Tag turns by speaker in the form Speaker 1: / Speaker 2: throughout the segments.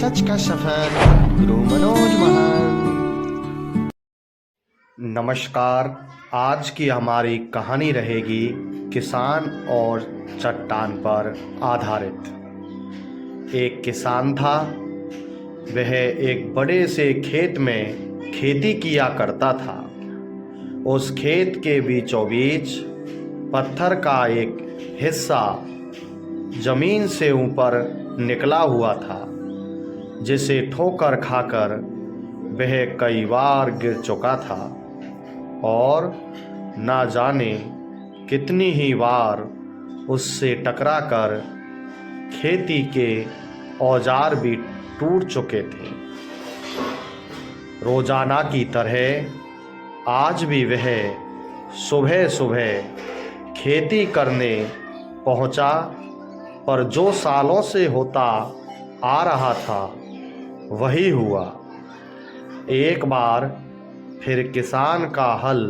Speaker 1: सच का सफर गुरु मनोज महान। नमस्कार। आज की हमारी कहानी रहेगी किसान और चट्टान पर आधारित। एक किसान था। वह एक बड़े से खेत में खेती किया करता था। उस खेत के बीचों बीच पत्थर का एक हिस्सा जमीन से ऊपर निकला हुआ था, जिसे ठोकर खाकर वह कई बार गिर चुका था और ना जाने कितनी ही बार उससे टकराकर खेती के औजार भी टूट चुके थे। रोजाना की तरह आज भी वह सुबह सुबह खेती करने पहुंचा, पर जो सालों से होता आ रहा था वही हुआ। एक बार फिर किसान का हल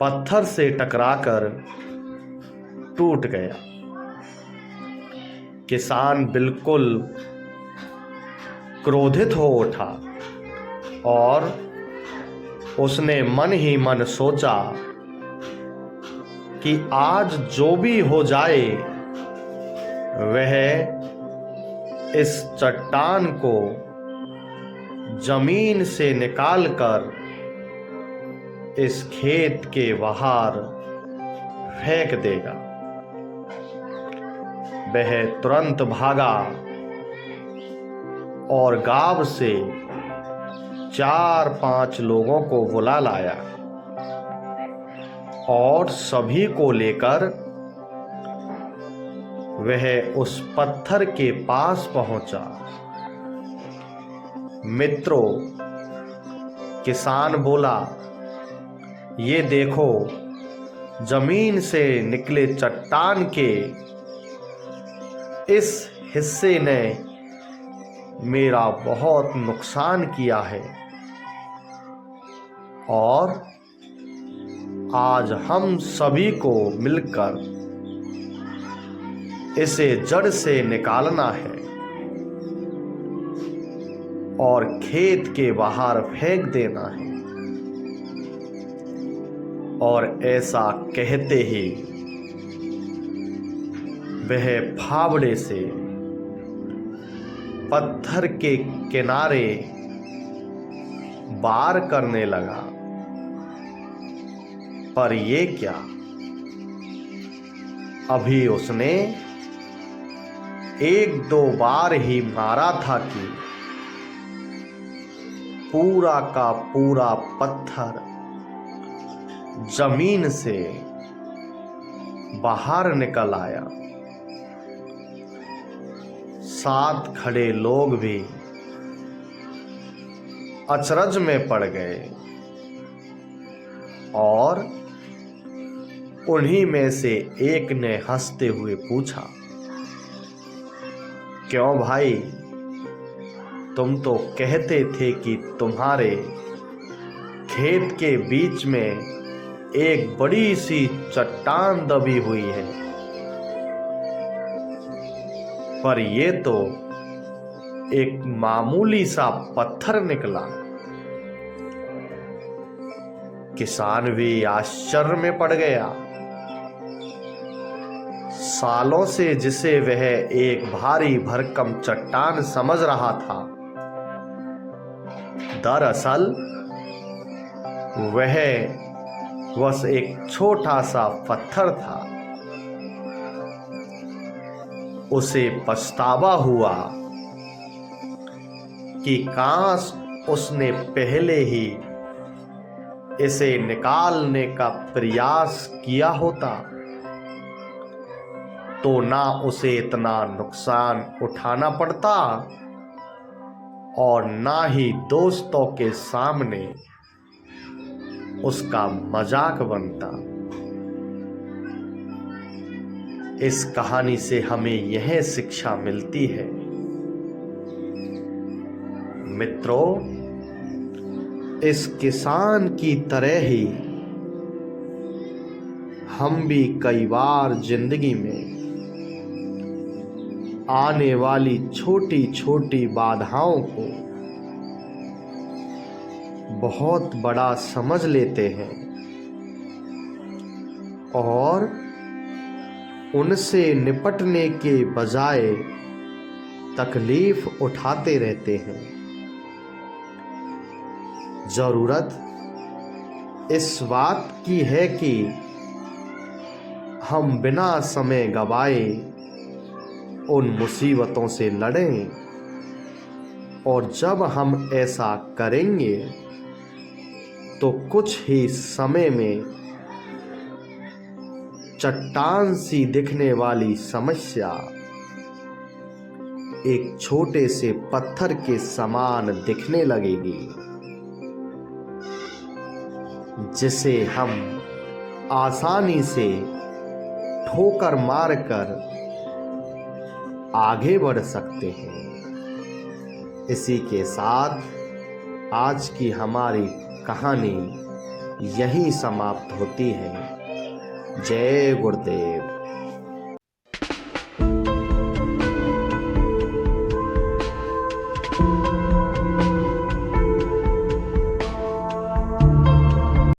Speaker 1: पत्थर से टकराकर टूट गया। किसान बिल्कुल क्रोधित हो उठा और उसने मन ही मन सोचा कि आज जो भी हो जाए वह इस चट्टान को जमीन से निकालकर इस खेत के बाहर फेंक देगा। वह तुरंत भागा और गांव से 4-5 लोगों को बुला लाया और सभी को लेकर वह उस पत्थर के पास पहुंचा। मित्रों, किसान बोला, ये देखो, जमीन से निकले चट्टान के इस हिस्से ने मेरा बहुत नुकसान किया है और आज हम सभी को मिलकर इसे जड़ से निकालना है और खेत के बाहर फेंक देना है। और ऐसा कहते ही वह फावड़े से पत्थर के किनारे वार करने लगा। पर ये क्या, अभी उसने 1-2 बार ही मारा था कि पूरा का पूरा पत्थर जमीन से बाहर निकल आया। साथ खड़े लोग भी अचरज में पड़ गए और उन्हीं में से एक ने हंसते हुए पूछा, क्यों भाई, तुम तो कहते थे कि तुम्हारे खेत के बीच में एक बड़ी सी चट्टान दबी हुई है, पर ये तो एक मामूली सा पत्थर निकला। किसान भी आश्चर्य में पड़ गया। सालों से जिसे वह एक भारी भरकम चट्टान समझ रहा था, दरअसल वह बस एक छोटा सा पत्थर था। उसे पछतावा हुआ कि काश उसने पहले ही इसे निकालने का प्रयास किया होता, तो ना उसे इतना नुकसान उठाना पड़ता और ना ही दोस्तों के सामने उसका मजाक बनता। इस कहानी से हमें यह शिक्षा मिलती है, मित्रों, इस किसान की तरह ही हम भी कई बार जिंदगी में आने वाली छोटी छोटी बाधाओं को बहुत बड़ा समझ लेते हैं और उनसे निपटने के बजाय तकलीफ उठाते रहते हैं। जरूरत इस बात की है कि हम बिना समय गवाए उन मुसीबतों से लड़ें, और जब हम ऐसा करेंगे तो कुछ ही समय में चट्टान सी दिखने वाली समस्या एक छोटे से पत्थर के समान दिखने लगेगी, जिसे हम आसानी से ठोकर मारकर आगे बढ़ सकते हैं। इसी के साथ आज की हमारी कहानी यहीं समाप्त होती है। जय गुरुदेव।